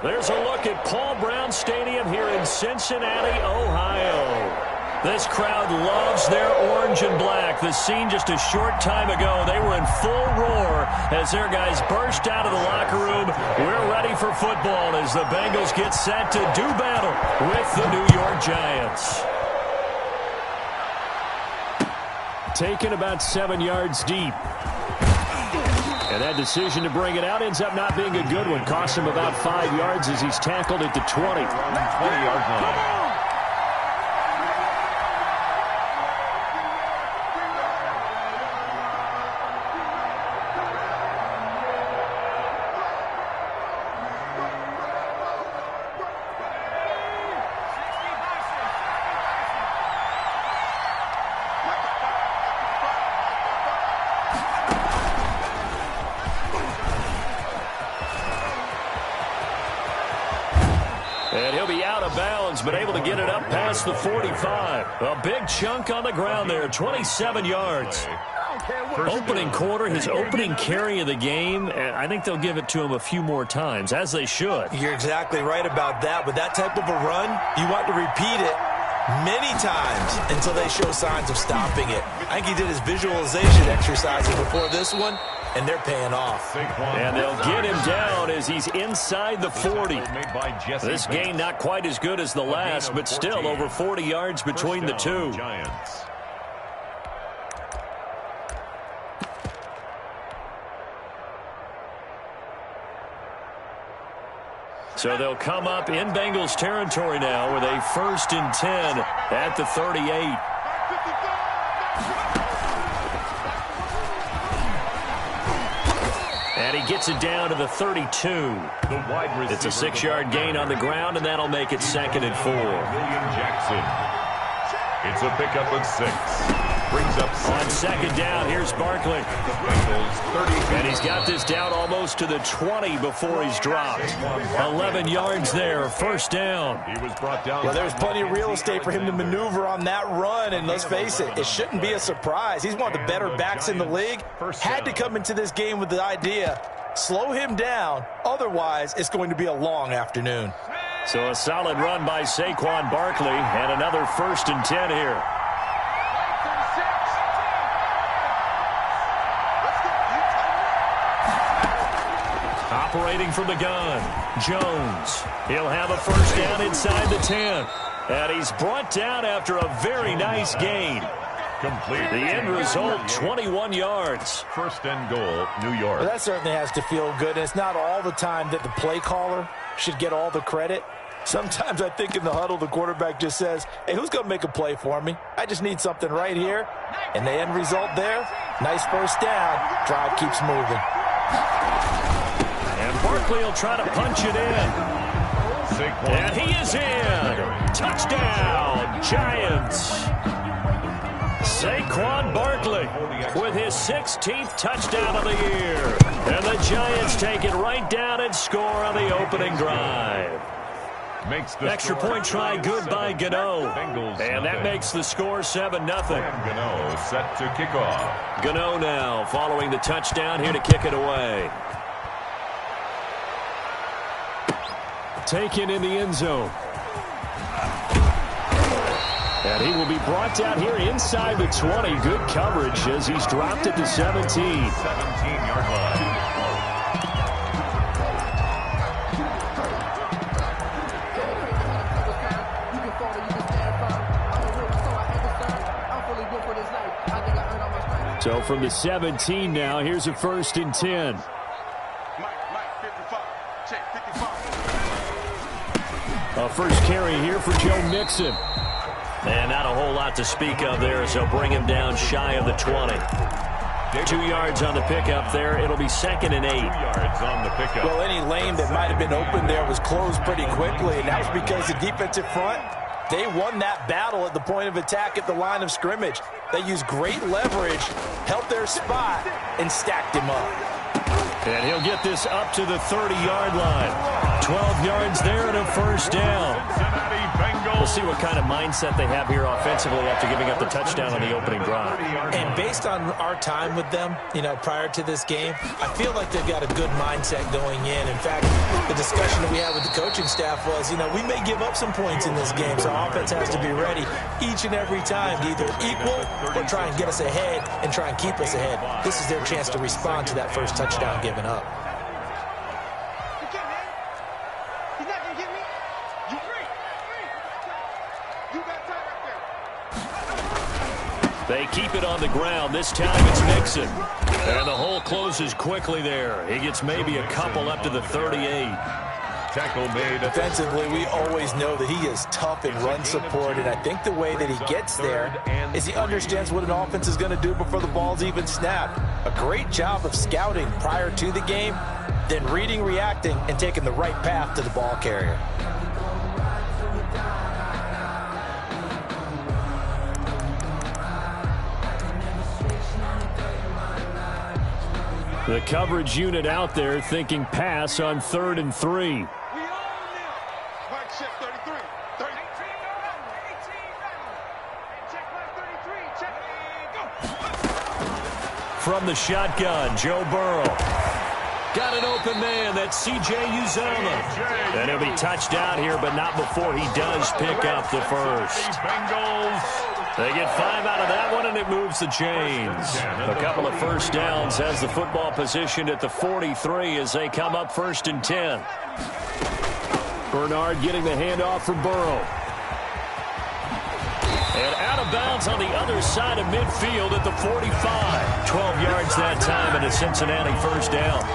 There's a look at Paul Brown Stadium here in Cincinnati, Ohio. This crowd loves their orange and black. The scene just a short time ago, they were in full roar as their guys burst out of the locker room. We're ready for football as the Bengals get set to do battle with the New York Giants. Taken about 7 yards deep. And that decision to bring it out ends up not being a good one. Cost him about 5 yards as he's tackled at the 20. 20-yard line. And he'll be out of bounds, but able to get it up past the 45. A big chunk on the ground there, 27 yards. Opening quarter, his opening carry of the game, and I think they'll give it to him a few more times, as they should. You're exactly right about that. With that type of a run, you want to repeat it many times until they show signs of stopping it. I think he did his visualization exercises before this one, and they're paying off. And they'll get him down as he's inside the 40. This gain not quite as good as the last, but still over 40 yards between the two. So they'll come up in Bengals territory now with a 1st and 10 at the 38. And he gets it down to the 32. It's a 6-yard gain on the ground, and that'll make it 2nd and 4. William Jackson. It's a pickup of 6. Brings up 6. On 2nd down, here's Barkley. And he's got this down almost to the 20 before he's dropped. 11 yards there, 1st down. He was brought down. Well, there's plenty of real estate for him to maneuver on that run, and let's face it, it shouldn't be a surprise. He's one of the better backs in the league. Had to come into this game with the idea, slow him down, otherwise it's going to be a long afternoon. So a solid run by Saquon Barkley, and another 1st and 10 here. Operating from the gun, Jones. He'll have a 1st down inside the 10. And he's brought down after a very nice gain. Complete. The end result, 21 yards. 1st and goal, New York. Well, that certainly has to feel good. It's not all the time that the play caller should get all the credit. Sometimes I think in the huddle, the quarterback just says, hey, who's going to make a play for me? I just need something right here. And the end result there, nice 1st down. Drive keeps moving. And Barkley will try to punch it in. And he is in. Touchdown, Giants. Saquon Barkley with his 16th touchdown of the year. And the Giants take it right down and score on the opening drive. Extra point try good by Gano. And that makes the score 7-0. Gano set to kick off. Gano now following the touchdown here to kick it away. Taken in the end zone. And he will be brought down here inside the 20. Good coverage as he's dropped at the 17. 17-yard line. So from the 17 now, here's a 1st and 10. A 1st carry here for Joe Mixon. And not a whole lot to speak of there, so bring him down shy of the 20. 2 yards on the pickup there. It'll be 2nd and 8. 2 yards on the pickup. Well, any lane that might have been open there was closed pretty quickly, and that was because the defensive front, they won that battle at the point of attack at the line of scrimmage. They used great leverage, held their spot, and stacked him up. And he'll get this up to the 30-yard line. 12 yards there and a first down. We'll see what kind of mindset they have here offensively after giving up the touchdown on the opening drive. And based on our time with them, prior to this game, I feel like they've got a good mindset going in. In fact, the discussion that we had with the coaching staff was, we may give up some points in this game, so our offense has to be ready each and every time to either equal or try and get us ahead and try and keep us ahead. This is their chance to respond to that first touchdown given up. They keep it on the ground. This time it's Mixon. And the hole closes quickly there. He gets maybe a couple up to the 38. Tackle made. Defensively, we always know that he is tough in run support, and I think the way that he gets there is he understands what an offense is going to do before the ball's even snapped. A great job of scouting prior to the game, then reading, reacting, and taking the right path to the ball carrier. The coverage unit out there thinking pass on 3rd and 3. From the shotgun, Joe Burrow. Got an open man. That's C.J. Uzomah. And he'll be touched down here, but not before he does pick up the first. They get 5 out of that one, and it moves the chains. A couple of first downs has the football positioned at the 43 as they come up 1st and 10. Bernard getting the handoff for Burrow. And out of bounds on the other side of midfield at the 45. 12 yards that time and a Cincinnati first down.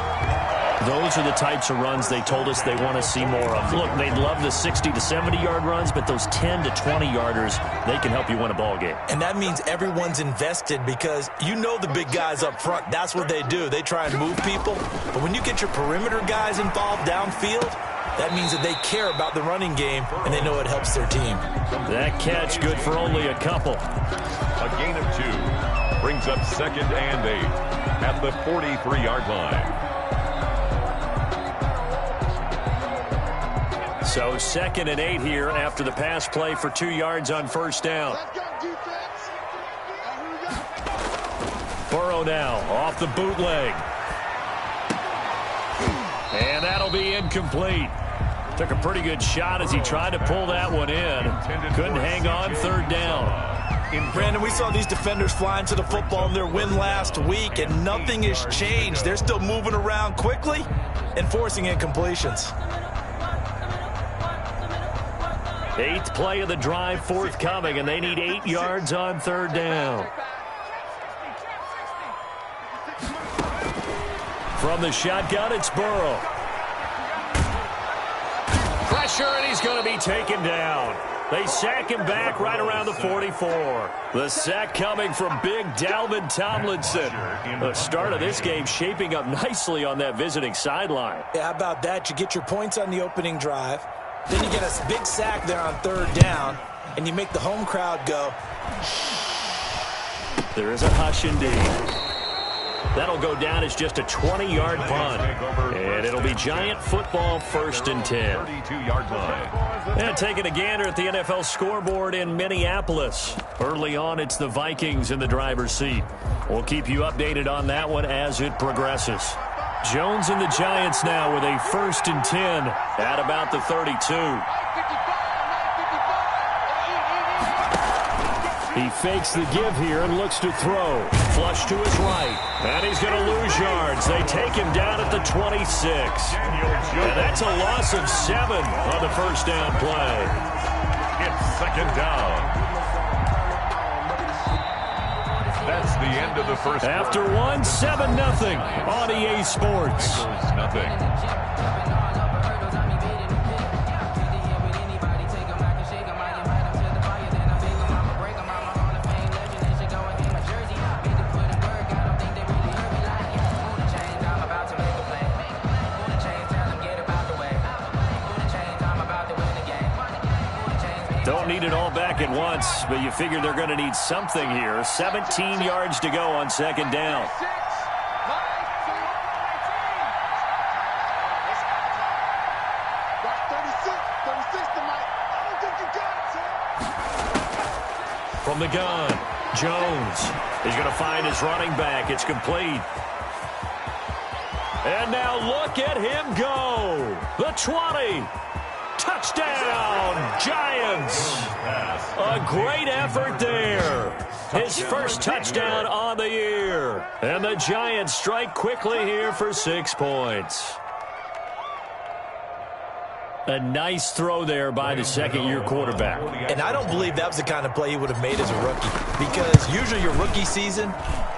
Those are the types of runs they told us they want to see more of. Look, they'd love the 60 to 70-yard runs, but those 10 to 20-yarders, they can help you win a ball game. And that means everyone's invested because the big guys up front, that's what they do. They try and move people. But when you get your perimeter guys involved downfield, that means that they care about the running game, and they know it helps their team. That catch good for only a couple. A gain of 2 brings up 2nd and 8 at the 43-yard line. So 2nd and 8 here after the pass play for 2 yards on first down. Burrow now off the bootleg. And that'll be incomplete. Took a pretty good shot as he tried to pull that one in. Couldn't hang on 3rd down. Brandon, we saw these defenders flying to the football in their win last week, and nothing has changed. They're still moving around quickly and forcing incompletions. 8th play of the drive forthcoming, and they need 8 yards on 3rd down. From the shotgun, it's Burrow. Pressure, and he's going to be taken down. They sack him back right around the 44. The sack coming from big Dalvin Tomlinson. The start of this game shaping up nicely on that visiting sideline. Yeah, how about that? You get your points on the opening drive. Then you get a big sack there on 3rd down, and you make the home crowd go. There is a hush indeed. That'll go down as just a 20-yard punt. And it'll be Giant football 1st and 10. 32-yard line. And taking a gander at the NFL scoreboard in Minneapolis. Early on, it's the Vikings in the driver's seat. We'll keep you updated on that one as it progresses. Jones and the Giants now with a 1st and 10 at about the 32. He fakes the give here and looks to throw. Flush to his right. And he's going to lose yards. They take him down at the 26. And that's a loss of 7 on the first down play. It's 2nd down. That's the end of the first. After 1, 7-0 on EA Sports. Nothing. Don't need it all back at once, but you figure they're going to need something here. 17 yards to go on 2nd down. from the gun. Jones. He's going to find his running back. It's complete. And now look at him go. The 20. Touchdown, Giants. A great effort there. His first touchdown on the year. And the Giants strike quickly here for 6 points. A nice throw there by the second-year quarterback. And I don't believe that was the kind of play he would have made as a rookie, because usually your rookie season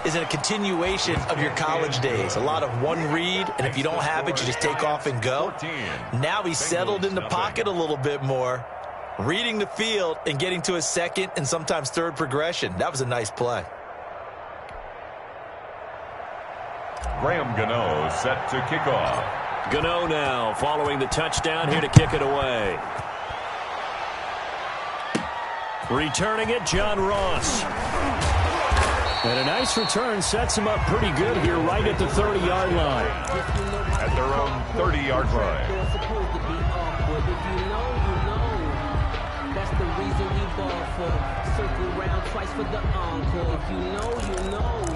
is a continuation of your college days. A lot of one read, and if you don't have it, you just take off and go. Now he's settled in the pocket a little bit more, reading the field and getting to his second and sometimes third progression. That was a nice play. Graham Gano set to kick off. Gano now following the touchdown here to kick it away. Returning it, John Ross. And a nice return sets him up pretty good here right at the 30-yard line. At their own 30-yard line. That's the reason we ball for. Circle round twice for the encore. If you know, you know.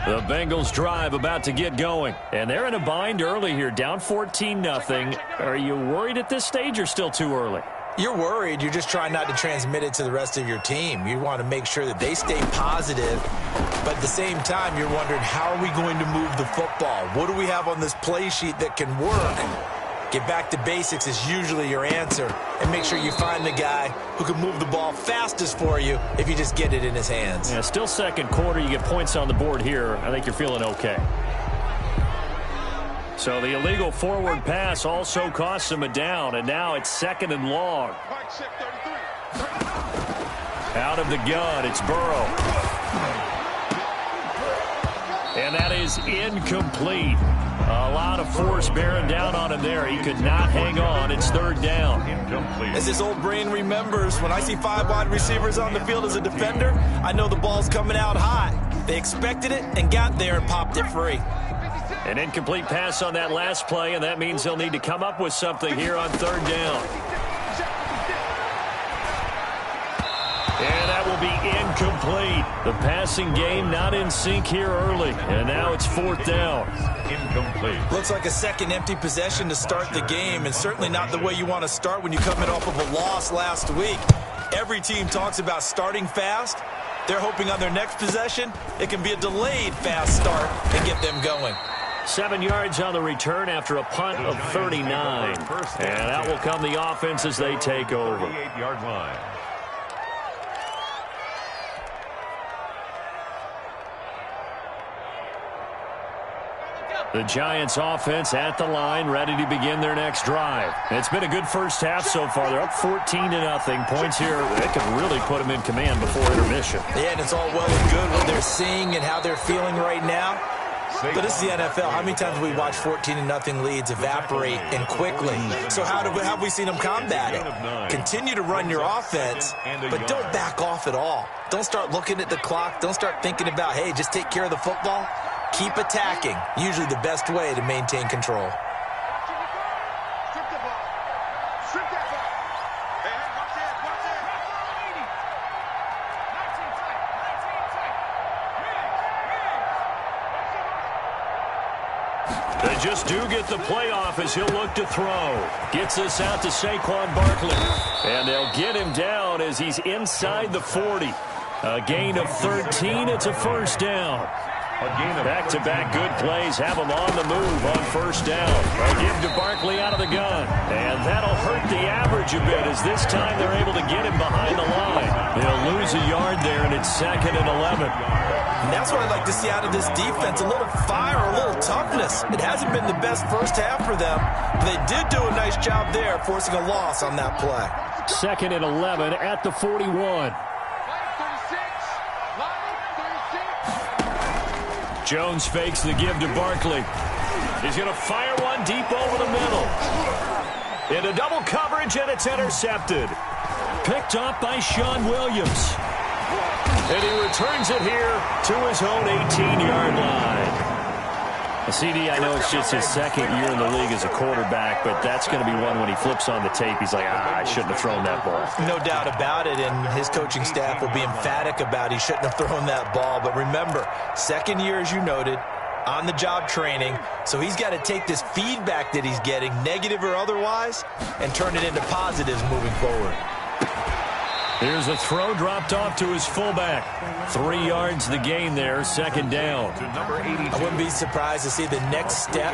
The Bengals drive about to get going. And they're in a bind early here, down 14-0. Are you worried at this stage or still too early? You're worried. You're just trying not to transmit it to the rest of your team. You want to make sure that they stay positive. But at the same time, you're wondering, how are we going to move the football? What do we have on this play sheet that can work? Get back to basics is usually your answer. And make sure you find the guy who can move the ball fastest for you if you just get it in his hands. Yeah, still second quarter. You get points on the board here. I think you're feeling okay. So the illegal forward pass also costs him a down, and now it's 2nd and long. Out of the gun, it's Burrow. And that is incomplete. A lot of force bearing down on him there. He could not hang on. It's 3rd down. Incomplete. As his old brain remembers, when I see 5 wide receivers on the field as a defender, I know the ball's coming out hot. They expected it and got there and popped it free. An incomplete pass on that last play, and that means they'll need to come up with something here on 3rd down. And that will be incomplete. The passing game not in sync here early, and now it's 4th down. Incomplete. Looks like a second empty possession to start the game, and certainly not the way you want to start when you come in off of a loss last week. Every team talks about starting fast. They're hoping on their next possession, it can be a delayed fast start and get them going. 7 yards on the return after a punt of 39. And out will come the offense as they take over. 38-yard line. The Giants offense at the line, ready to begin their next drive. It's been a good first half so far. They're up 14-0. Points here that can really put them in command before intermission. Yeah, and it's all well and good what they're seeing and how they're feeling right now. But this is the NFL. How many times have we watched 14-0 leads evaporate and quickly? So how have we seen them combat it? Continue to run your offense, but don't back off at all. Don't start looking at the clock. Don't start thinking about, hey, just take care of the football. Keep attacking. Usually the best way to maintain control. They just do get the playoff as he'll look to throw. Gets this out to Saquon Barkley. And they'll get him down as he's inside the 40. A gain of 13. It's a 1st down. Back-to-back good plays have him on the move on 1st down. A give to Barkley out of the gun. And that'll hurt the average a bit as this time they're able to get him behind the line. They'll lose a yard there, and it's 2nd and 11. And that's what I'd like to see out of this defense, a little fire, a little toughness. It hasn't been the best first half for them, but they did do a nice job there, forcing a loss on that play. 2nd and 11 at the 41. Jones fakes the give to Barkley. He's going to fire one deep over the middle. Into double coverage, and it's intercepted. Picked up by Sean Williams. And he returns it here to his own 18-yard line. CD, I know it's just his second year in the league as a quarterback, but that's going to be one when he flips on the tape. He's like, I shouldn't have thrown that ball. No doubt about it, and his coaching staff will be emphatic about he shouldn't have thrown that ball. But remember, second year, as you noted, on-the-job training, so he's got to take this feedback that he's getting, negative or otherwise, and turn it into positives moving forward. Here's a throw dropped off to his fullback. 3 yards the gain there, second down. I wouldn't be surprised to see the next step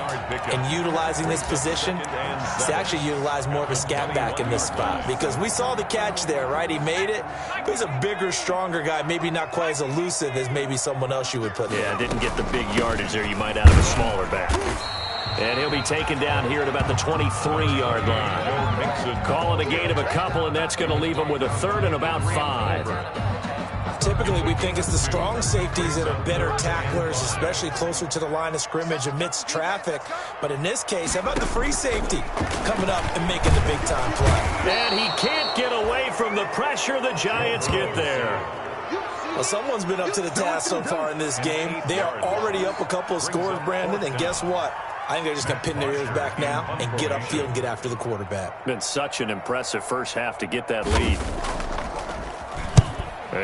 in utilizing this position is to actually utilize more of a scat back in this spot, because we saw the catch there, right? He made it. He's a bigger, stronger guy, maybe not quite as elusive as maybe someone else you would put there. Yeah, didn't get the big yardage there you might out of a smaller back. And he'll be taken down here at about the 23-yard line. Call it a gain of a couple, and that's going to leave him with a 3rd and about 5. Typically, we think it's the strong safeties that are better tacklers, especially closer to the line of scrimmage amidst traffic. But in this case, how about the free safety coming up and making the big-time play? And he can't get away from the pressure. The Giants get there. Well, someone's been up to the task so far in this game. They are already up a couple of scores, Brandon, and guess what? I think they're just going to pin their ears back now and get upfield and get after the quarterback. Been such an impressive first half to get that lead.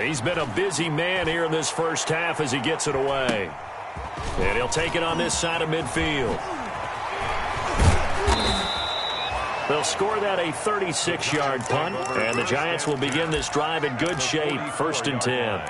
He's been a busy man here in this first half as he gets it away. And he'll take it on this side of midfield. They'll score that a 36-yard punt, and the Giants will begin this drive in good shape, 1st and 10.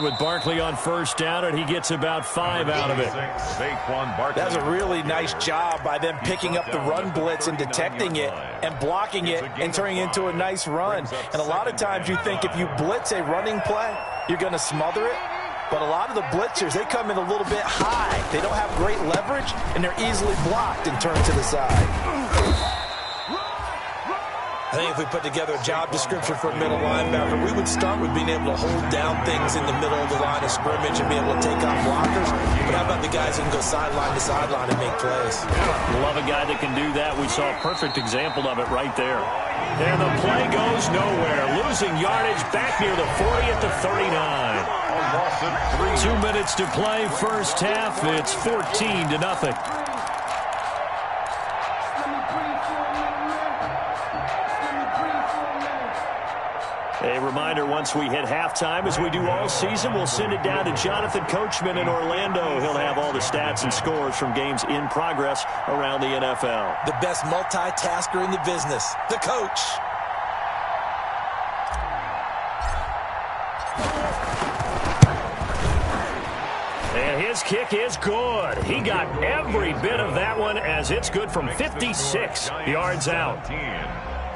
With Barkley on first down, and he gets about 5 out of it. That's a really nice job by them picking up the run blitz and detecting it and blocking it and turning it into a nice run. And a lot of times you think if you blitz a running play, you're going to smother it. But a lot of the blitzers, they come in a little bit high. They don't have great leverage, and they're easily blocked and turned to the side. I think if we put together a job description for a middle linebacker, we would start with being able to hold down things in the middle of the line of scrimmage and be able to take on blockers. But how about the guys who can go sideline to sideline and make plays? Love a guy that can do that. We saw a perfect example of it right there. And the play goes nowhere. Losing yardage back near the 40 at the 39. 2 minutes to play, first half. It's 14-0. A reminder, once we hit halftime, as we do all season, we'll send it down to Jonathan Coachman in Orlando. He'll have all the stats and scores from games in progress around the NFL. The best multitasker in the business, the coach. And his kick is good. He got every bit of that one as it's good from 56 yards out.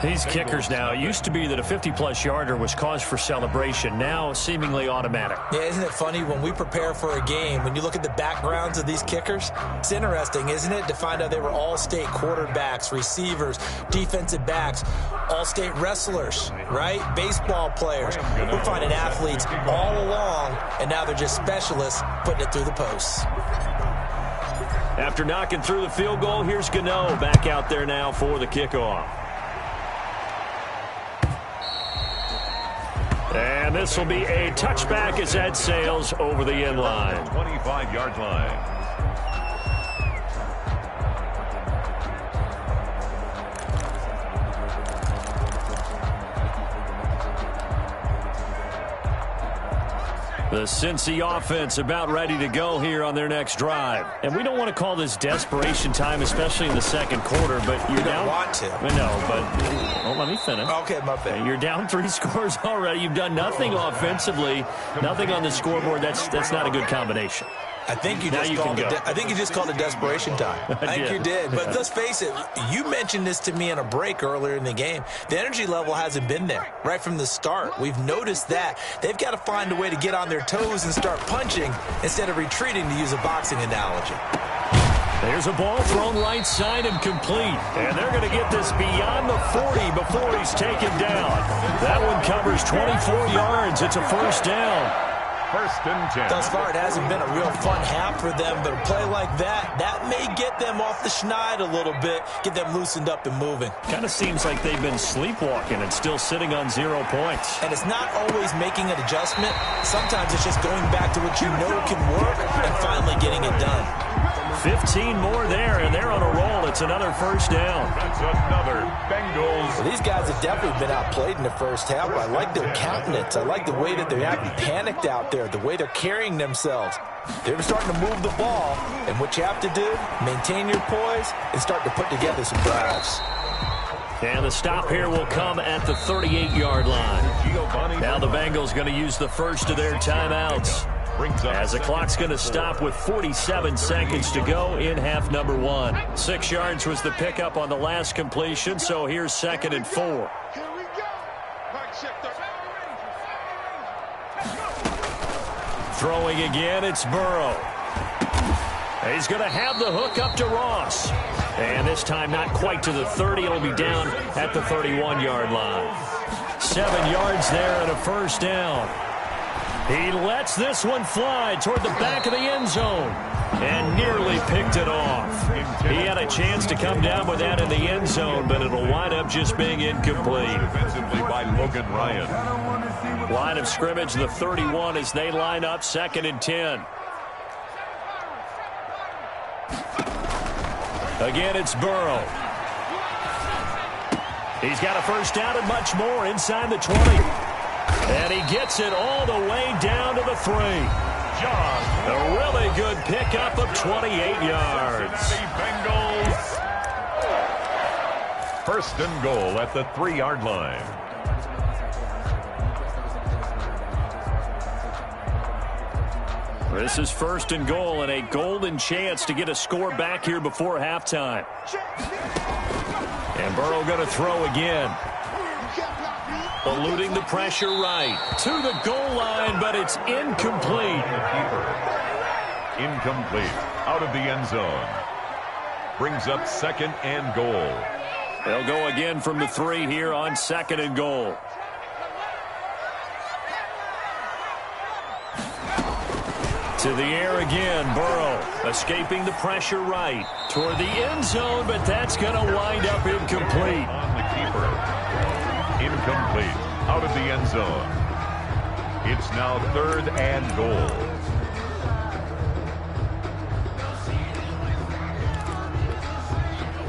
These kickers now, it used to be that a 50-plus yarder was cause for celebration. Now, seemingly automatic. Yeah, isn't it funny when we prepare for a game, when you look at the backgrounds of these kickers, it's interesting, isn't it, to find out they were all-state quarterbacks, receivers, defensive backs, all-state wrestlers, right? Baseball players. We're finding athletes all along, and now they're just specialists putting it through the posts. After knocking through the field goal, here's Gano back out there now for the kickoff. And this will be a touchback as that sails over the end line. 25-yard line. The Cincy offense about ready to go here on their next drive. And we don't want to call this desperation time, especially in the second quarter, but you're down. Want to. I know, but well, let me finish. Okay, my bad. You're down 3 scores already. You've done nothing offensively, nothing on the scoreboard. That's not a good combination. I think you just called it desperation time. I think you did. But let's face it, you mentioned this to me in a break earlier in the game. The energy level hasn't been there right from the start. We've noticed that. They've got to find a way to get on their toes and start punching instead of retreating, to use a boxing analogy. There's a ball thrown right side and complete. And they're going to get this beyond the 40 before he's taken down. That one covers 24 yards. It's a first down. First and 10. Thus far, it hasn't been a real fun half for them, but a play like that may get them off the schneid a little bit, get them loosened up and moving. Kind of seems like they've been sleepwalking and still sitting on 0 points. And it's not always making an adjustment. Sometimes it's just going back to what you know can work and finally getting it done. 15 more there, and they're on a roll. It's another first down. That's another Bengals. Well, these guys have definitely been outplayed in the first half. I like their countenance. I like the way that they're not panicked out there, the way they're carrying themselves. They're starting to move the ball, and what you have to do, maintain your poise and start to put together some drives. And the stop here will come at the 38-yard line. Now the Bengals going to use the first of their timeouts, as the clock's going to stop with 47 seconds to go in half number 1. 6 yards was the pickup on the last completion, so here's 2nd and 4. Throwing again, it's Burrow. He's going to have the hook up to Ross. And this time not quite to the 30. It'll be down at the 31-yard line. 7 yards there and a first down. He lets this one fly toward the back of the end zone and nearly picked it off. He had a chance to come down with that in the end zone, but it'll wind up just being incomplete. Defensively by Logan Ryan. Line of scrimmage, the 31 as they line up, 2nd and 10. Again, it's Burrow. He's got a first down and much more inside the 20. And he gets it all the way down to the 3. A really good pickup of 28 yards. Bengals. First and goal at the 3-yard line. This is 1st and goal and a golden chance to get a score back here before halftime. And Burrow going to throw again. Eluding the pressure right to the goal line, but it's incomplete. Incomplete. Out of the end zone. Brings up 2nd and goal. They'll go again from the 3 here on 2nd and goal. To the air again, Burrow escaping the pressure right toward the end zone, but that's going to wind up incomplete. On the keeper. Incomplete. Out of the end zone. It's now 3rd and goal.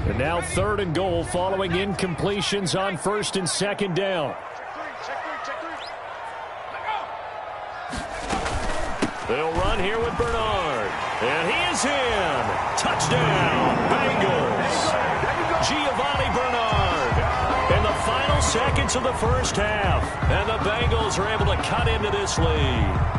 And now 3rd and goal following incompletions on 1st and 2nd down. They'll run here with Bernard. And he is in. Touchdown, Bengals. Giovanni Bernard. In the final seconds of the first half. And the Bengals are able to cut into this lead.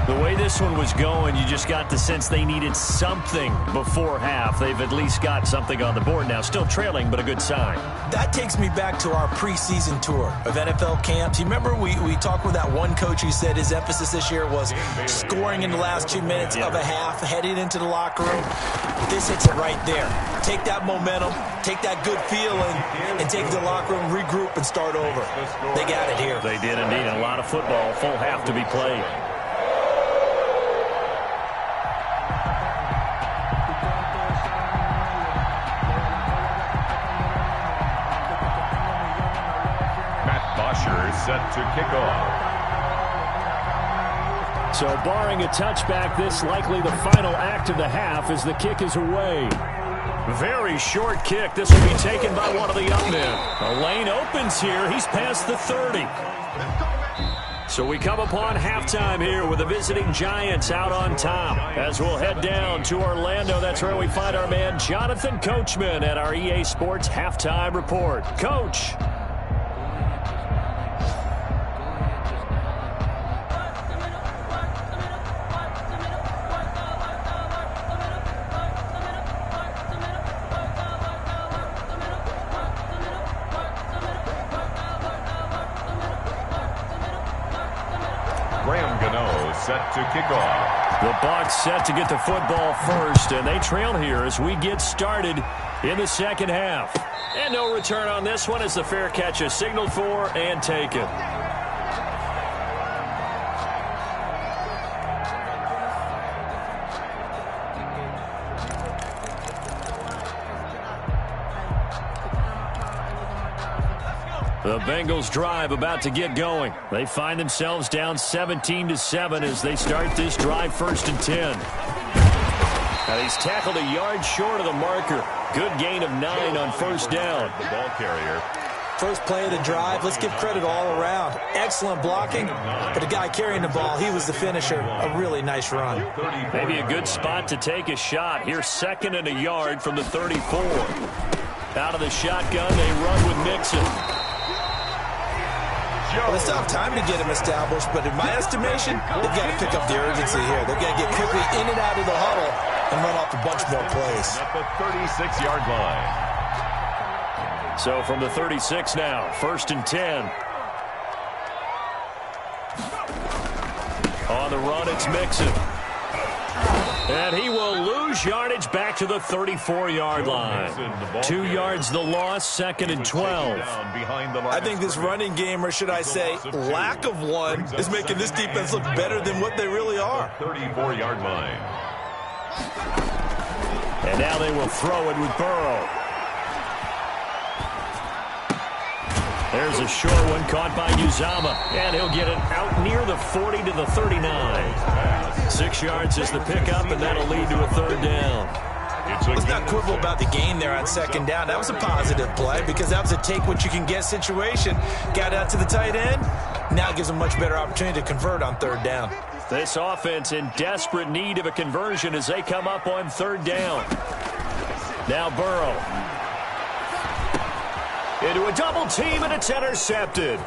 The way this one was going, you just got the sense they needed something before half. They've at least got something on the board now. Still trailing, but a good sign. That takes me back to our preseason tour of NFL camps. You remember we talked with that one coach who said his emphasis this year was scoring in the last 2 minutes of a half, heading into the locker room. This hits it right there. Take that momentum, take that good feeling, and take the locker room, regroup, and start over. They got it here. They did indeed. A lot of football, full half to be played. Set to kick off. So barring a touchback, this likely the final act of the half as the kick is away. Very short kick. This will be taken by one of the young men. A lane opens here. He's past the 30. So we come upon halftime here with the visiting Giants out on top. As we'll head down to Orlando, that's where we find our man Jonathan Coachman at our EA Sports Halftime Report. Coach. Graham Gano set to kick off. The Bucs set to get the football first, and they trail here as we get started in the second half. And no return on this one as the fair catch is signaled for and taken. The Bengals drive about to get going. They find themselves down 17-7 as they start this drive 1st and 10. Now he's tackled a yard short of the marker. Good gain of 9 on 1st down. The ball carrier. First play of the drive, let's give credit all around. Excellent blocking, but the guy carrying the ball, he was the finisher. A really nice run. Maybe a good spot to take a shot. Here's 2nd and a yard from the 34. Out of the shotgun, they run with Mixon. Well, they still have time to get him established, but in my estimation, they've got to pick up the urgency here. They've got to get quickly in and out of the huddle and run off a bunch more plays. At the 36-yard line. So from the 36 now, 1st and 10. On the run, it's Mixon. And he will lose yardage back to the 34-yard line. 2 yards the loss, 2nd and 12. I think this running game, or should I say lack of one, is making this defense look better than what they really are. 34-yard line. And now they will throw it with Burrow. There's a short one caught by Uzama, and he'll get it out near the 40 to the 39. 6 yards is the pickup, and that'll lead to a 3rd down. Let's not quibble about the gain there on 2nd down. That was a positive play because that was a take-what-you-can-get situation. Got out to the tight end. Now it gives them much better opportunity to convert on 3rd down. This offense in desperate need of a conversion as they come up on 3rd down. Now Burrow. Into a double team, and it's intercepted.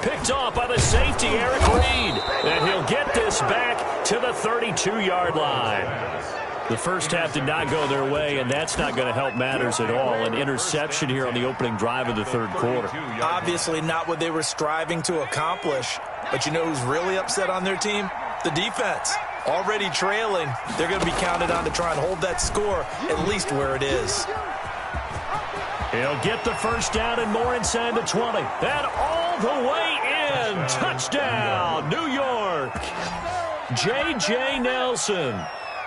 Picked off by the safety, Eric Reed. And he'll get this back to the 32-yard line. The first half did not go their way, and that's not going to help matters at all. An interception here on the opening drive of the 3rd quarter. Obviously not what they were striving to accomplish. But you know who's really upset on their team? The defense. Already trailing. They're going to be counted on to try and hold that score at least where it is. He'll get the 1st down and more inside the 20. And all the way in. Touchdown, New York. J.J. Nelson.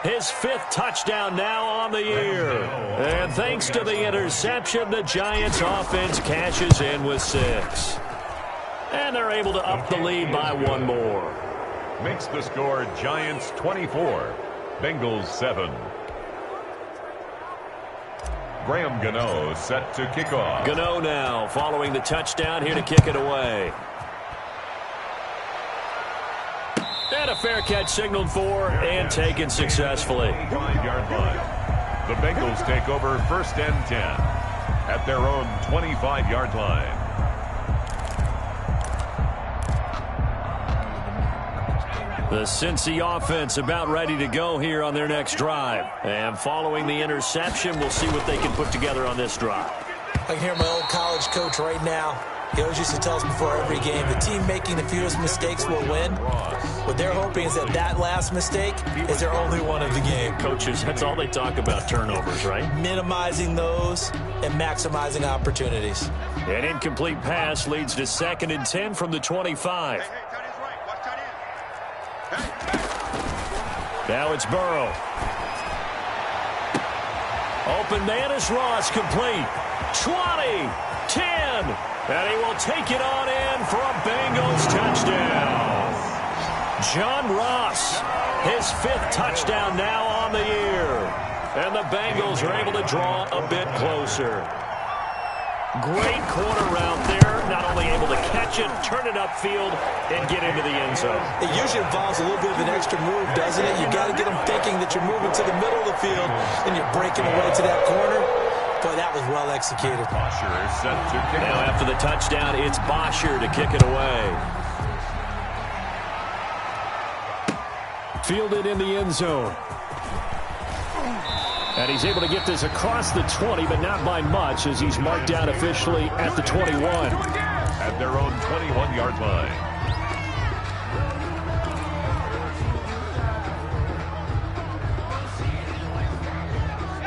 His 5th touchdown now on the year. And thanks to the interception, the Giants offense cashes in with 6. And they're able to up the lead by 1 more. Makes the score Giants 24, Bengals 7. Graham Gano set to kick off. Gano now following the touchdown here to kick it away. And a fair catch signaled for and taken successfully. 5-yard line. The Bengals take over 1st and 10 at their own 25-yard line. The Cincy offense about ready to go here on their next drive. And following the interception, we'll see what they can put together on this drive. I can hear my old college coach right now. He always used to tell us before every game, the team making the fewest mistakes will win. What they're hoping is that that last mistake is their only one of the game. Coaches, that's all they talk about, turnovers, right? Minimizing those and maximizing opportunities. An incomplete pass leads to 2nd and 10 from the 25. Now it's Burrow. Open man is Ross, complete. 20, 10, and he will take it on in for a Bengals touchdown. John Ross, his 5th touchdown now on the year. And the Bengals are able to draw a bit closer. Great corner route there. Not only able to catch it, turn it upfield, and get into the end zone. It usually involves a little bit of an extra move, doesn't it? You got to get them thinking that you're moving to the middle of the field and you're breaking away to that corner. Boy, that was well executed. Bosher is set to kick. Now after the touchdown, it's Bosher to kick it away. Fielded in the end zone. And he's able to get this across the 20, but not by much, as he's marked down officially at the 21. At their own 21-yard line.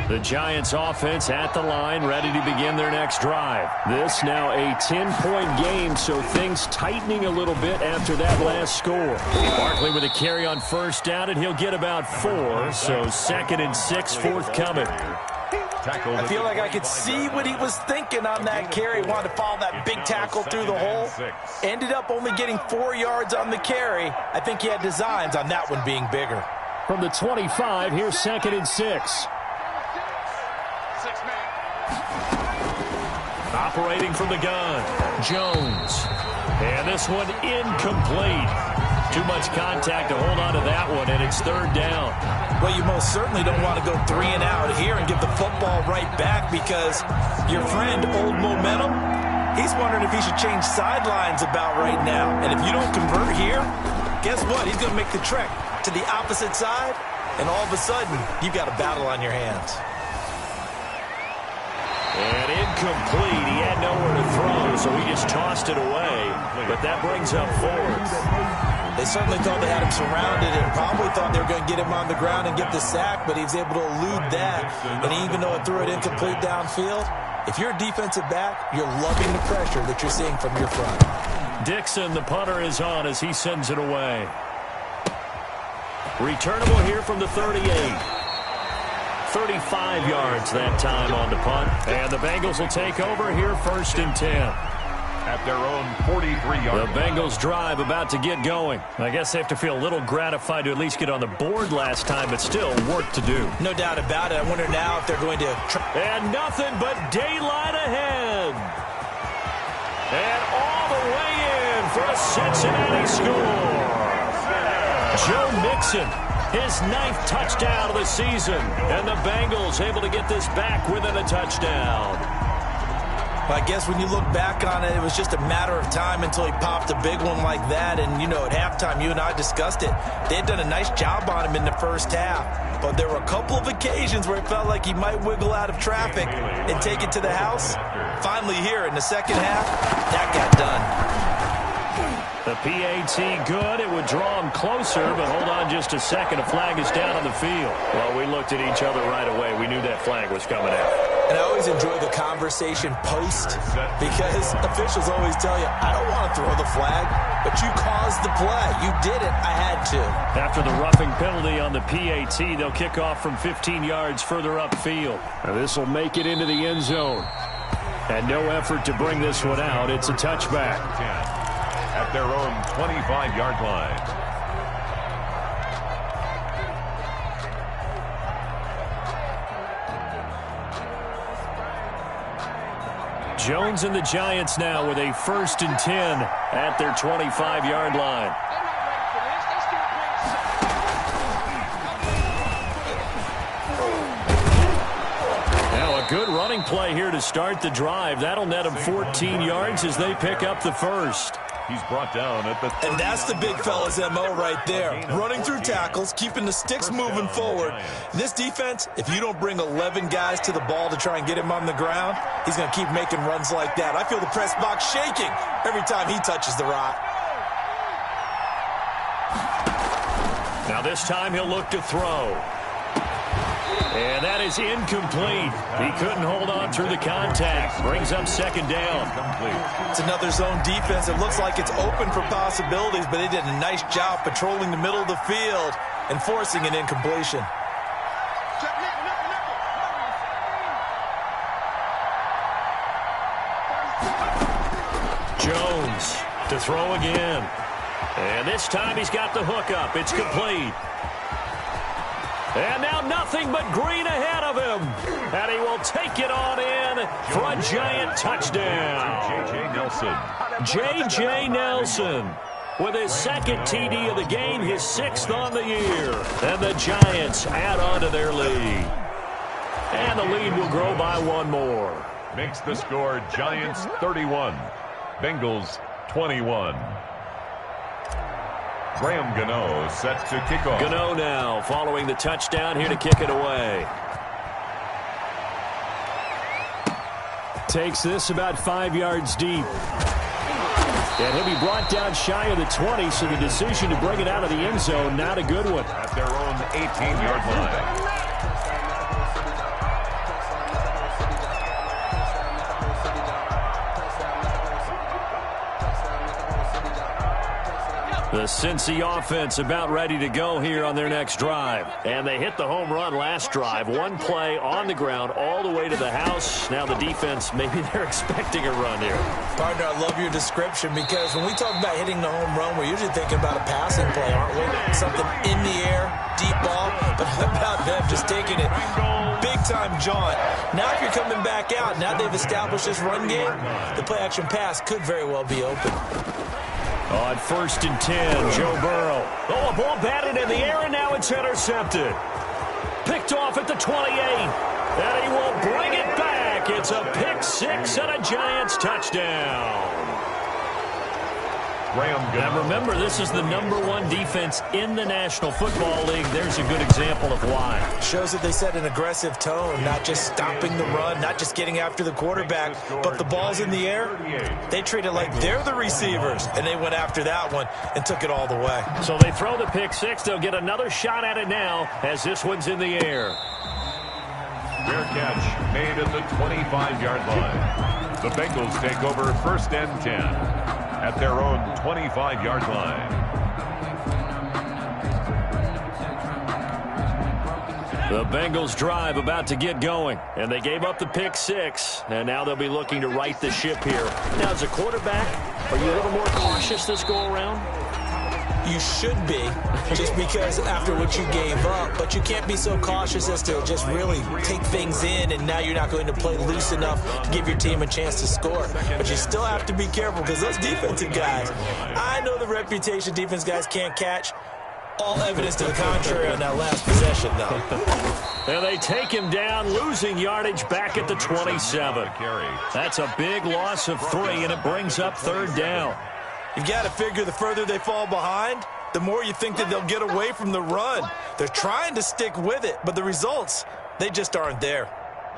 The Giants offense at the line, ready to begin their next drive. This now a 10-point game, so things tightening a little bit after that last score. Barkley with a carry on first down, and he'll get about 4, so 2nd and 6 forthcoming. I feel like I could see what he was thinking on that carry. Wanted to follow that big tackle through the hole. Ended up only getting 4 yards on the carry. I think he had designs on that one being bigger. From the 25, here's 2nd and 6. Operating from the gun, Jones. And this one incomplete. Too much contact to hold on to that one, and it's 3rd down. Well, you most certainly don't want to go 3 and out here and give the football right back, because your friend, Old Momentum, he's wondering if he should change sidelines about right now. And if you don't convert here, guess what? He's going to make the trek to the opposite side, and all of a sudden, you've got a battle on your hands. And incomplete. He had nowhere to throw, so he just tossed it away. But that brings up 4th. They certainly thought they had him surrounded and probably thought they were going to get him on the ground and get the sack, but he was able to elude that. And even though it threw it incomplete downfield, if you're a defensive back, you're loving the pressure that you're seeing from your front. Dixon, the punter, is on as he sends it away. Returnable here from the 38. 35 yards that time on the punt. And the Bengals will take over here 1st and 10. At their own 43-yard. The Bengals drive about to get going. I guess they have to feel a little gratified to at least get on the board last time, but still work to do. No doubt about it. I wonder now if they're going to... And nothing but daylight ahead. And all the way in for a Cincinnati score. Joe Mixon, his 9th touchdown of the season. And the Bengals able to get this back within a touchdown. I guess when you look back on it, it was just a matter of time until he popped a big one like that. And, you know, at halftime, you and I discussed it. They had done a nice job on him in the first half. But there were a couple of occasions where it felt like he might wiggle out of traffic and take it to the house. Finally here in the second half, that got done. The PAT good. It would draw him closer, but hold on just a second. A flag is down on the field. Well, we looked at each other right away. We knew that flag was coming out. And I always enjoy the conversation post, because officials always tell you, I don't want to throw the flag, but you caused the play. You did it. I had to. After the roughing penalty on the PAT, they'll kick off from 15 yards further upfield. Now this will make it into the end zone. And no effort to bring this one out. It's a touchback. At their own 25-yard line. Jones and the Giants now with a 1st and 10 at their 25-yard line. Now a good running play here to start the drive. That'll net them 14 yards as they pick up the 1st. He's brought down at the 30. And that's the big fella's MO right there. Running through tackles, keeping the sticks moving forward. This defense, if you don't bring 11 guys to the ball to try and get him on the ground, he's going to keep making runs like that. I feel the press box shaking every time he touches the rock. Now this time he'll look to throw. And that is incomplete. He couldn't hold on through the contact. Brings up 2nd down. It's another zone defense. It looks like it's open for possibilities, but they did a nice job patrolling the middle of the field and forcing an incompletion. Jones to throw again. And this time he's got the hook up. It's complete. And now nothing but green ahead of him. And he will take it on in for a Giant touchdown. J.J. Nelson. J.J. Nelson with his 2nd TD of the game, his 6th on the year. And the Giants add on to their lead. And the lead will grow by 1 more. Makes the score Giants 31, Bengals 21. Graham Gano set to kick off. Gano now following the touchdown here to kick it away. Takes this about 5 yards deep. And he'll be brought down shy of the 20, so the decision to bring it out of the end zone, not a good one. At their own 18-yard line. The Cincy offense about ready to go here on their next drive. And they hit the home run last drive. One play on the ground all the way to the house. Now the defense, maybe they're expecting a run here. Partner, I love your description because when we talk about hitting the home run, we're usually thinking about a passing play, aren't we? Something in the air, deep ball. But how about them just taking it big-time jaunt? Now if you're coming back out, now they've established this run game, the play-action pass could very well be open. On 1st and 10, Joe Burrow. Oh, a ball batted in the air, and now it's intercepted. Picked off at the 28. And he will bring it back. It's a pick six and a Giants touchdown. Now remember, this is the #1 defense in the National Football League. There's a good example of why. Shows that they set an aggressive tone, not just stopping the run, not just getting after the quarterback, but the ball's in the air. They treat it like they're the receivers, and they went after that one and took it all the way. So they throw the pick six. They'll get another shot at it now as this one's in the air. Fair catch made at the 25-yard line. The Bengals take over 1st and 10 at their own 25-yard line. The Bengals drive about to get going, and they gave up the pick six, and now they'll be looking to right the ship here. Now, as a quarterback, are you a little more cautious this go-around? You should be, just because after what you gave up, but you can't be so cautious as to just really take things in, and now you're not going to play loose enough to give your team a chance to score. But you still have to be careful because those defensive guys, I know the reputation defense guys can't catch. All evidence to the contrary on that last possession, though. And they take him down, losing yardage back at the 27. That's a big loss of 3, and it brings up 3rd down. You've got to figure the further they fall behind, the more you think that they'll get away from the run. They're trying to stick with it, but the results, they just aren't there.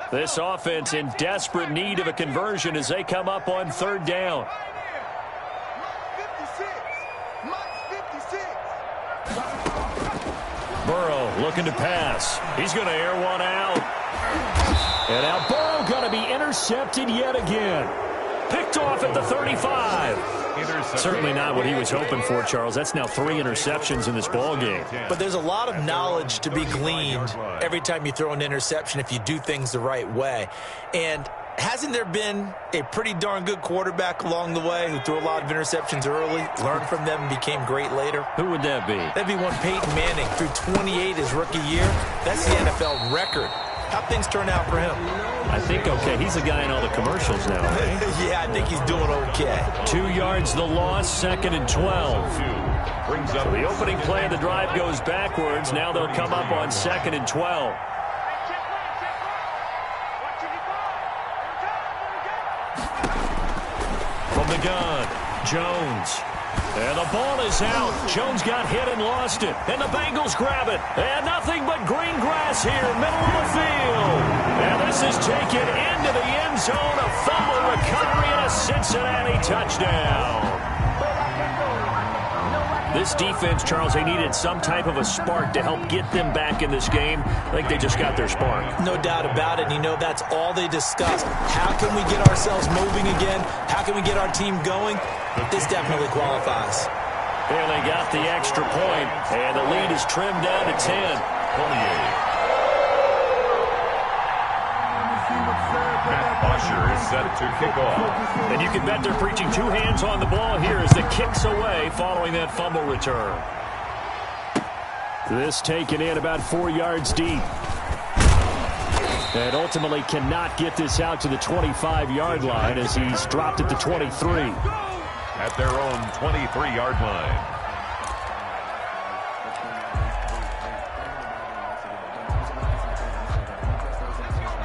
This offense in desperate need of a conversion as they come up on 3rd down. Burrow looking to pass. He's going to air one out. And now Burrow going to be intercepted yet again. Picked off at the 35. Certainly not what he was hoping for, Charles. That's now 3 interceptions in this ball game. But there's a lot of knowledge to be gleaned every time you throw an interception if you do things the right way. And hasn't there been a pretty darn good quarterback along the way who threw a lot of interceptions early, learned from them, and became great later? Who would that be? That'd be one Peyton Manning. Threw 28 his rookie year. That's the NFL record. How'd things turn out for him? I think okay. He's the guy in all the commercials now, right? Yeah, I think he's doing okay. 2 yards the loss, 2nd and 12. So the opening play of the drive goes backwards. Now they'll come up on 2nd and 12. From the gun, Jones. And the ball is out. Jones got hit and lost it. And the Bengals grab it. And nothing but green grass here, middle of the field. And this is taken into the end zone. A fumble recovery and a Cincinnati touchdown. This defense, Charles, they needed some type of a spark to help get them back in this game. I think they just got their spark. No doubt about it. And you know, that's all they discussed. How can we get ourselves moving again? How can we get our team going? This definitely qualifies. And they got the extra point, and the lead is trimmed down to 10. Usher is set to kick off. And you can bet they're preaching 2 hands on the ball here as the kick's away following that fumble return. This taken in about 4 yards deep. And ultimately cannot get this out to the 25-yard line as he's dropped at the 23. At their own 23-yard line.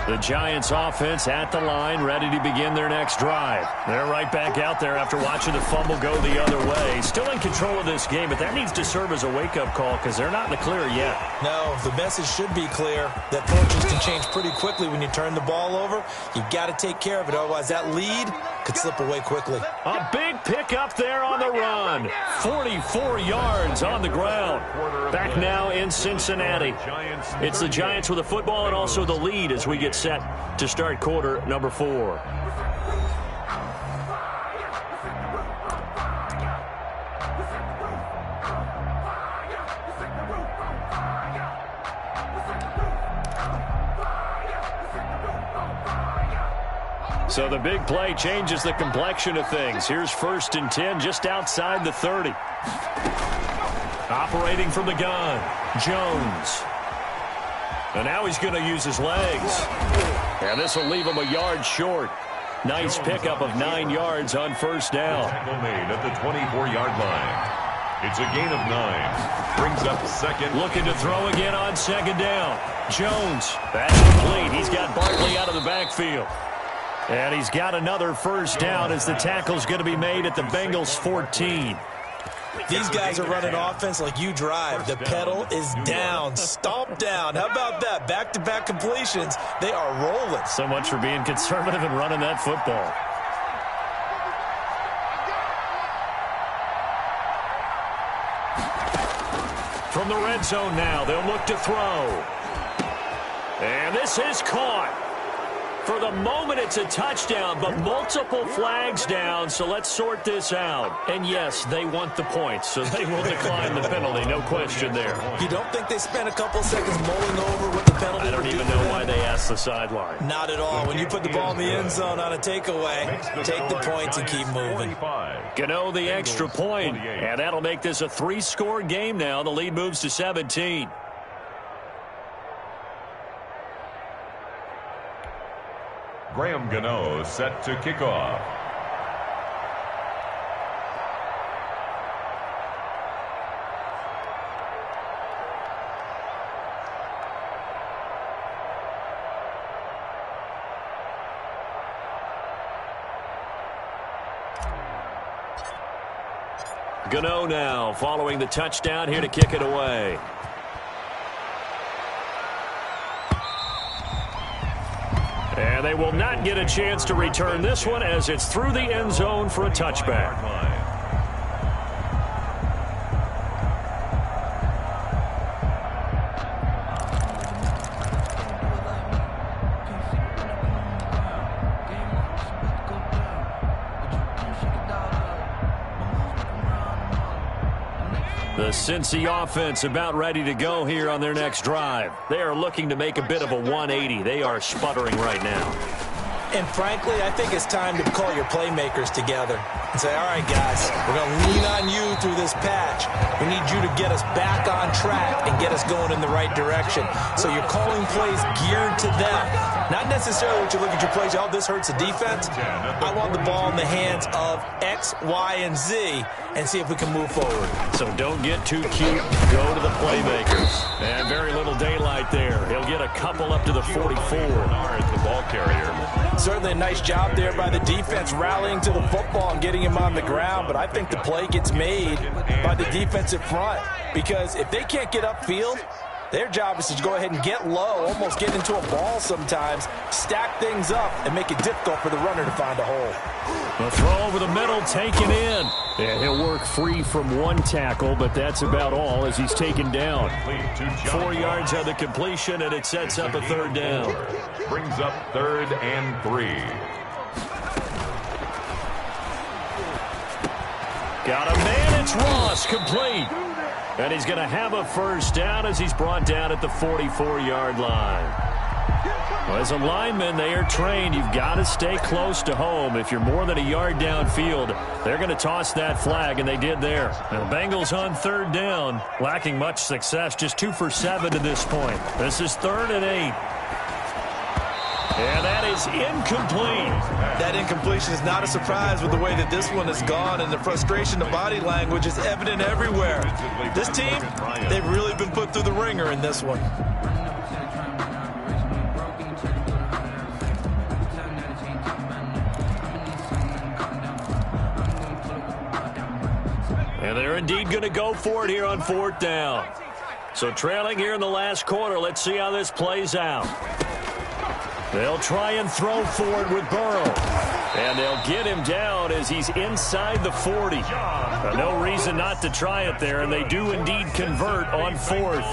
The Giants offense at the line, ready to begin their next drive. They're right back out there after watching the fumble go the other way. Still in control of this game, but that needs to serve as a wake-up call because they're not in the clear yet. No, the message should be clear that fortunes can change pretty quickly when you turn the ball over. You've got to take care of it, otherwise that lead could slip away quickly. A big pickup there on the run. 44 yards on the ground. Back now in Cincinnati. It's the Giants with the football and also the lead as we get set to start quarter number 4. So the big play changes the complexion of things. Here's 1st and 10 just outside the 30. Operating from the gun, Jones. And now he's going to use his legs. And this will leave him a yard short. Nice pickup of 9 yards on 1st down. Tackle made at the 24-yard line. It's a gain of 9. Brings up 2nd. Looking to throw again on 2nd down. Jones, that's complete. He's got Barkley out of the backfield. And he's got another 1st down as the tackle's going to be made at the Bengals 14. These guys are running offense like you drive. The pedal is down, stomp down. How about that? Back-to-back completions. They are rolling. So much for being conservative and running that football. From the red zone now, they'll look to throw. And this is caught. For the moment, it's a touchdown, but multiple flags down, so let's sort this out. And, yes, they want the points, so they will decline the penalty, no question there. You don't think they spent a couple seconds mulling over what the penalty I don't even know why they asked the sideline. Not at all. When you put the ball in the end zone on a takeaway, take the points and keep moving. Gano the extra point, and that'll make this a 3-score game now. The lead moves to 17. Graham Gano set to kick off. Gano now following the touchdown here to kick it away. And they will not get a chance to return this one as it's through the end zone for a touchback. The Cincy offense about ready to go here on their next drive. They are looking to make a bit of a 180. They are sputtering right now. And frankly, I think it's time to call your playmakers together and say, all right, guys, we're going to lean on you through this patch. We need you to get us back on track and get us going in the right direction. So you're calling plays geared to them. Not necessarily what you look at your plays, oh, this hurts the defense. I want the ball in the hands of X, Y, and Z and see if we can move forward. So don't get too cute. Go to the playmakers. And very little daylight there. He'll get a couple up to the 44. The ball carrier. Certainly a nice job there by the defense rallying to the football and getting him on the ground, but I think the play gets made by the defensive front because if they can't get upfield, their job is to go ahead and get low, almost get into a ball sometimes, stack things up, and make it difficult for the runner to find a hole. The throw over the middle, taken in. And he'll work free from one tackle, but that's about all as he's taken down. 4 yards on the completion, and it sets up a 3rd down. Brings up 3rd and 3. Got a man, it's Ross, complete. And he's going to have a 1st down as he's brought down at the 44-yard line. Well, as a lineman, they are trained. You've got to stay close to home. If you're more than a yard downfield, they're going to toss that flag, and they did there. And the Bengals on 3rd down, lacking much success, just 2 for 7 to this point. This is 3rd and 8. And that is incomplete. That incompletion is not a surprise with the way that this one has gone, and the frustration, the body language is evident everywhere. This team, they've really been put through the ringer in this one. And they're indeed going to go for it here on 4th down. So trailing here in the last quarter, let's see how this plays out. They'll try and throw forward with Burrow. And they'll get him down as he's inside the 40. No reason not to try it there, and they do indeed convert on 4th.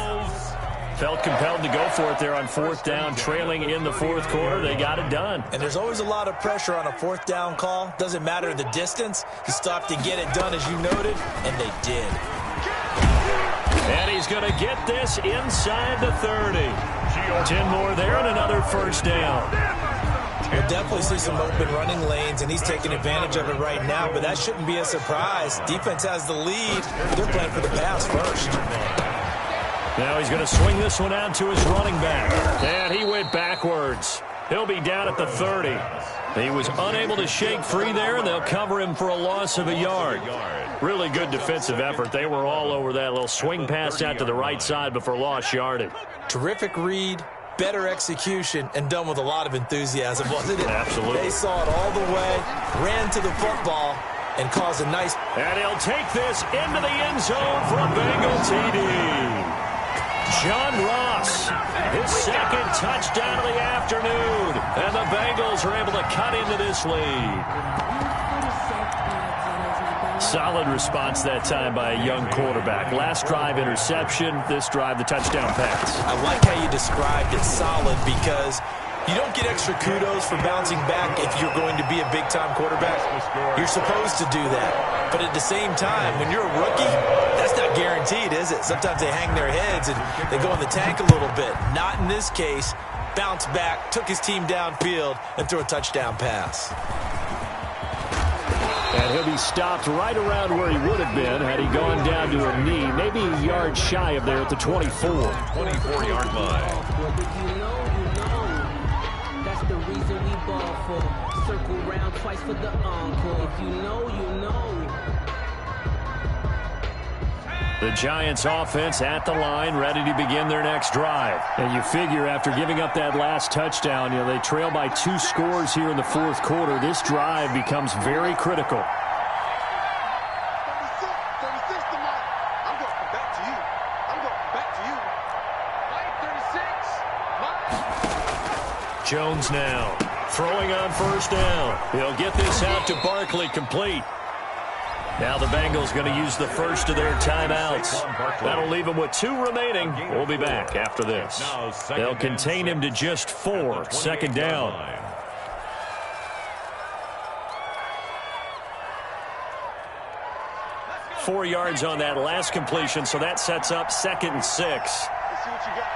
Felt compelled to go for it there on 4th down, trailing in the 4th quarter. They got it done. And there's always a lot of pressure on a 4th down call. Doesn't matter the distance. You stop to get it done, as you noted, and they did. And he's going to get this inside the 30. 10 more there and another 1st down. We'll definitely see some open running lanes, and he's taking advantage of it right now, but that shouldn't be a surprise. Defense has the lead. They're playing for the pass first. Now he's going to swing this one out to his running back. And he went backwards. He'll be down at the 30. He was unable to shake free there, and they'll cover him for a loss of a yard. Really good defensive effort. They were all over that little swing pass out to the right side before lost yardage. Terrific read, better execution, and done with a lot of enthusiasm, wasn't it? Absolutely. They saw it all the way, ran to the football, and caused a nice... And he'll take this into the end zone for a Bengal TD. John Ross, his second touchdown of the afternoon. And the Bengals are able to cut into this lead. Solid response that time by a young quarterback. Last drive, interception. This drive, the touchdown pass. I like how you described it, solid, because you don't get extra kudos for bouncing back if you're going to be a big-time quarterback. You're supposed to do that. But at the same time, when you're a rookie, that's not guaranteed, is it? Sometimes they hang their heads and they go in the tank a little bit. Not in this case. Bounced back, took his team downfield, and threw a touchdown pass. And he'll be stopped right around where he would have been had he gone down to a knee, maybe a yard shy of there at the 24. 24-yard line. That's the reason we ball for. Circle round twice for the encore. If you know, you know. The Giants offense at the line, ready to begin their next drive. And you figure after giving up that last touchdown, they trail by 2 scores here in the fourth quarter. This drive becomes very critical. 36 to Mike. I'm going back to you. I'm going back to you. Mike, 36. Mike. Jones now throwing on first down. He'll get this out to Barkley, complete. Now the Bengals going to use the first of their timeouts. That'll leave them with 2 remaining. We'll be back after this. They'll contain him to just 4. Second down. Four yards on that last completion, so that sets up 2nd and 6. Let's see what you got.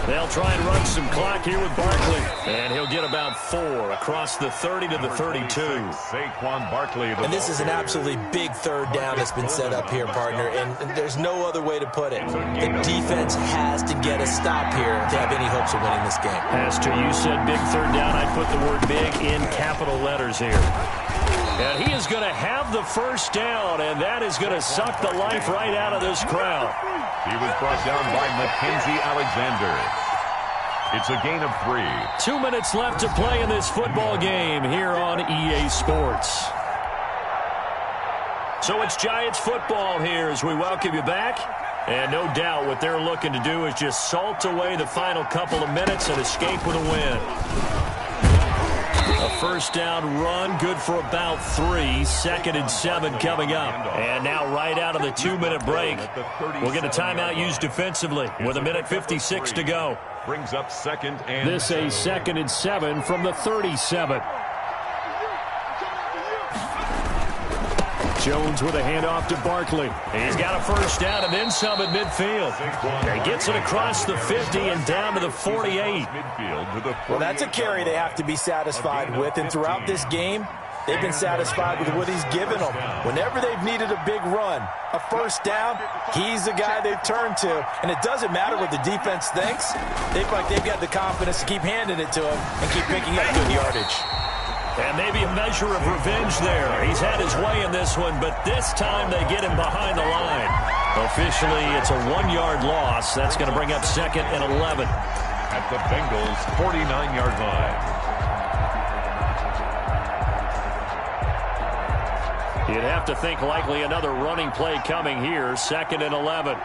They'll try and run some clock here with Barkley. And he'll get about 4 across the 30 to the 32. Saquon Barkley. And this is an absolutely big third down that's been set up here, partner, and there's no other way to put it. The defense has to get a stop here to have any hopes of winning this game. Pastor, you said big third down. I'd put the word big in capital letters here. And he is going to have the first down, and that is going to suck the life right out of this crowd. He was brought down by Mackenzie Alexander. It's a gain of 3. 2 minutes left to play in this football game here on EA Sports. So it's Giants football here as we welcome you back. And no doubt what they're looking to do is just salt away the final couple of minutes and escape with a win. A first down run, good for about 3. 2nd and 7 coming up. And now right out of the 2-minute break, we'll get a timeout used defensively with 1:56 to go. Brings up 2nd and This a 2nd and 7 from the 37. Jones with a handoff to Barkley. He's got a first down and then some at midfield. He gets it across the 50 and down to the 48. Well, that's a carry they have to be satisfied with, and throughout this game, they've been satisfied with what he's given them. Whenever they've needed a big run, a first down, he's the guy they've turned to. And it doesn't matter what the defense thinks. They feel like they've got the confidence to keep handing it to him and keep picking up good yardage. And maybe a measure of revenge there. He's had his way in this one, but this time they get him behind the line. Officially, it's a 1-yard loss. That's going to bring up 2nd and 11. At the Bengals' 49-yard line. You'd have to think likely another running play coming here. 2nd and 11.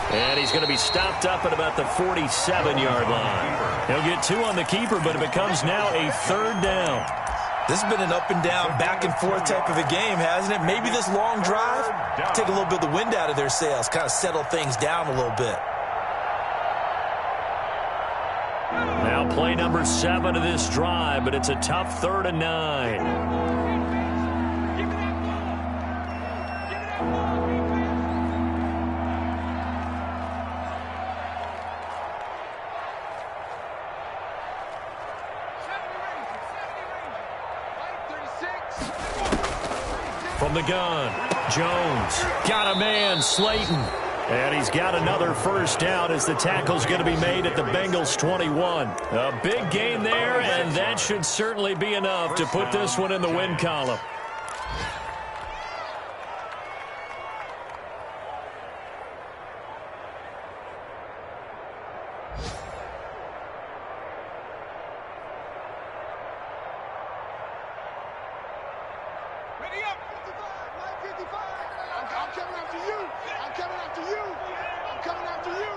And he's going to be stopped up at about the 47-yard line. He'll get 2 on the keeper, but it becomes now a 3rd down. This has been an up-and-down, back-and-forth type of a game, hasn't it? Maybe this long drive, take a little bit of the wind out of their sails, kind of settle things down a little bit. Now play number 7 of this drive, but it's a tough 3rd and 9. From the gun, Jones got a man, Slayton. And he's got another first down as the tackle's going to be made at the Bengals 21. A big gain there, and that should certainly be enough to put this one in the win column. Ready up. 55, 55. I'm coming after you. I'm coming after you. I'm coming after you.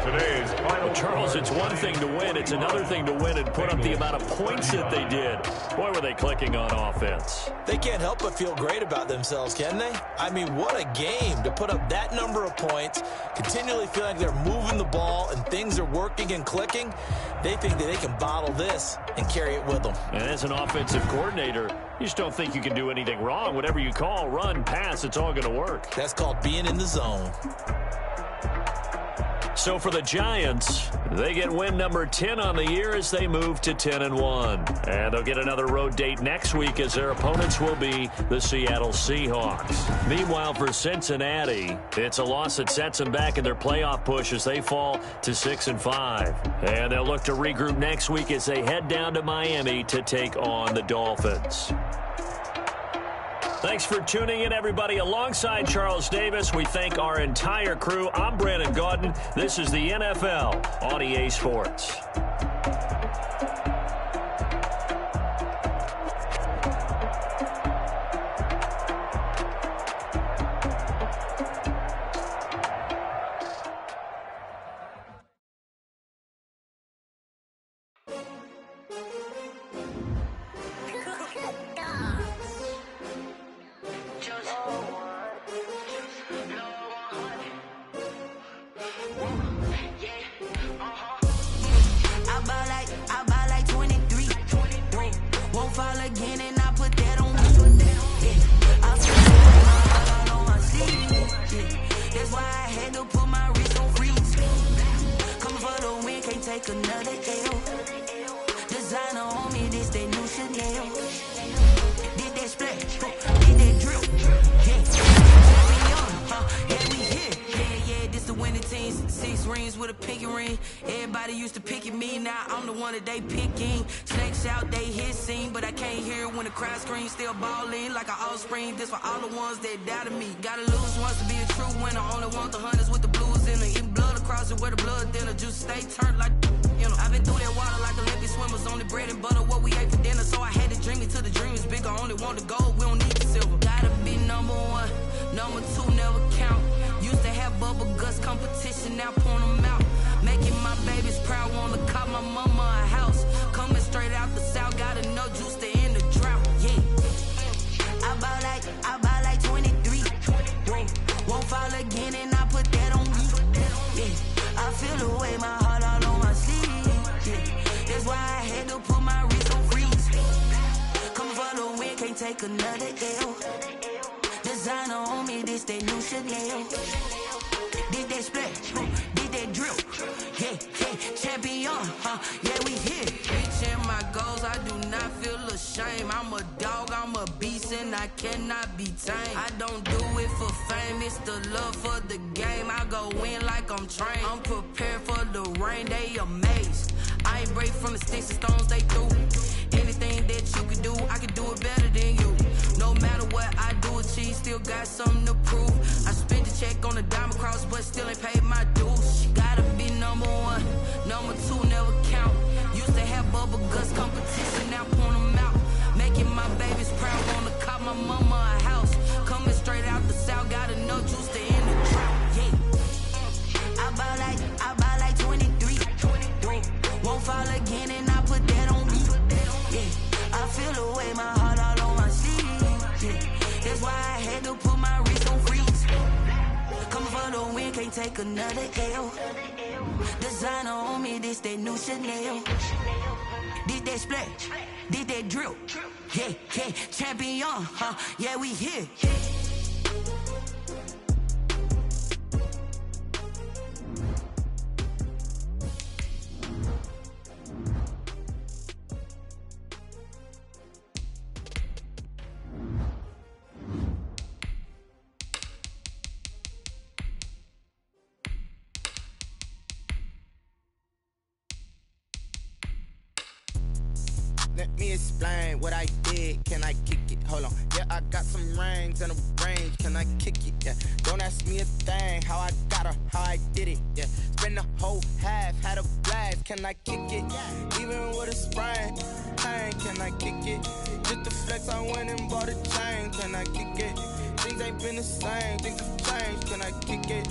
Today's final. Charles, it's one thing to win. It's another thing to win and put up the amount of points that they did. Boy, were they clicking on offense. They can't help but feel great about themselves, can they? I mean, what a game to put up that number of points, continually feel like they're moving the ball and things are working and clicking. They think that they can bottle this and carry it with them. And as an offensive coordinator, you just don't think you can do anything wrong. Whatever you call, run, pass, it's all going to work. That's called being in the zone. So for the Giants, they get win number 10 on the year as they move to 10-1. And they'll get another road date next week as their opponents will be the Seattle Seahawks. Meanwhile, for Cincinnati, it's a loss that sets them back in their playoff push as they fall to 6-5. And they'll look to regroup next week as they head down to Miami to take on the Dolphins. Thanks for tuning in, everybody. Alongside Charles Davis, we thank our entire crew. I'm Brandon Gaudin. This is the NFL on EA Sports. Everybody used to pick at me, now I'm the one that they picking. Snakes out, they hissing, but I can't hear when the crowd screams. Still balling like an offspring. This for all the ones that doubted me. Gotta lose once to be a true winner. Only want the hunters with the blues in it. Eating blood across it where the blood thinner. Just stay turned like, you know. I've been through that water like Olympic swimmers. Only bread and butter, what we ate for dinner. So I had to dream it till the dream is bigger. Only want the gold, we don't need the silver. Gotta be number one, number two never count. Used to have bubble guts competition, now point them out. Making my babies proud, wanna call my mama a house. Coming straight out the south, gotta know juice to end the drought, yeah. I buy like 23. Won't fall again and I put that on me, yeah. I feel the way, my heart all on my sleeve, yeah. That's why I had to put my wrist on freeze. Coming for the win, can't take another L. Designer on me, this that new Chanel. Did that splash, did that drill, yeah, champion, yeah, we here. Reaching my goals, I do not feel ashamed. I'm a dog, I'm a beast, and I cannot be tamed. I don't do it for fame, it's the love for the game. I go in like I'm trained. I'm prepared for the rain, they amazed. I ain't break from the sticks and stones they threw. Anything that you can do, I can do it better than you. No matter what I do, achieve, still got something to prove. I spent the check on the diamond cross, but still ain't paid my dues. Gotta be number one, number two never count. Used to have bubble guts competition, now point them out. Making my babies proud, wanna call my mama a house. Coming straight out the south, gotta know juice to end the drought, yeah. I buy like 23. Won't fall again and I put that on me, yeah. I feel the way, my heart all on my sleeve, yeah. That's why I had to put my wrist on freeze. Coming for the win, can't take another L. Designer on me, this that new Chanel. Did that splash, did that drill, yeah, champion, yeah, we here. Let me explain what I did. Can I kick it? Hold on. Yeah, I got some rings and a range. Can I kick it? Yeah. Don't ask me a thing. How I got her, how I did it. Yeah. Spend the whole half, had a blast. Can I kick it? Even with a sprain. Pain, can I kick it? Just the flex, I went and bought a chain. Can I kick it? Things ain't been the same. Things have changed. Can I kick it?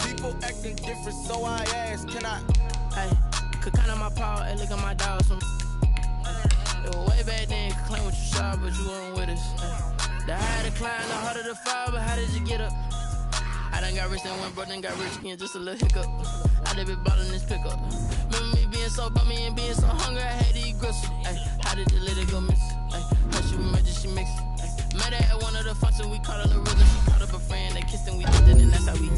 People acting different, so I ask. Can I? Hey, could count on my power. Hey, look at my dogs. It was way back then, could claim what you saw, but you weren't with us. The higher the climb, the harder the fall, but how did you get up? I done got rich and went broke, then got rich again, just a little hiccup. I done been ballin' this pickup. Remember me being so bummy and being so hungry, I had to eat gristle. Ay, how did the little go miss? Ay, how she imagine she mix it? Met her at one of the functions, we caught her Larissa. She caught up a friend, they kissed and we did it, and that's how we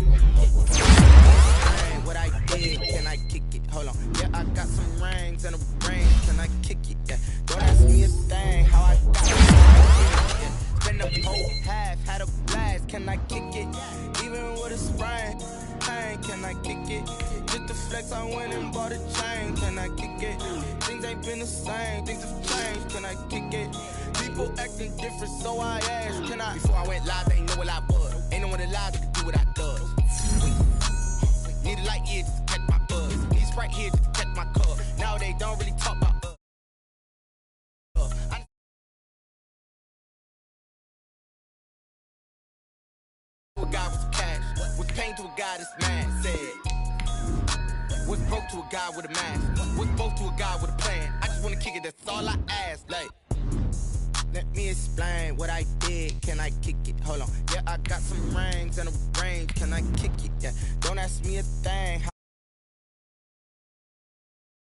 what I did, can I kick it? Hold on. Yeah, I got some rings and a range. Can I kick it? Yeah. Don't ask me a thing. How I got it? Yeah. Spend the whole half, had a blast. Can I kick it? Even with a sprain. Pain, can I kick it? Just the flex, I went and bought a chain. Can I kick it? Things ain't been the same. Things have changed. Can I kick it? People acting different, so I asked. Can I? Before I went live, they ain't know what I was. Ain't no one alive that could do what I does. Need a light here just to catch my buzz. Need Sprite here just to catch my cup. Now they don't really talk about a guy with some cash. Was pain to a guy that's mad. Said was broke to a guy with a mask. Was broke to a guy with a plan. I just wanna kick it, that's all I ask. Like, let me explain what I did. Can I kick it? Hold on. Yeah, I got some rings and a range. Can I kick it? Yeah. Don't ask me a thing.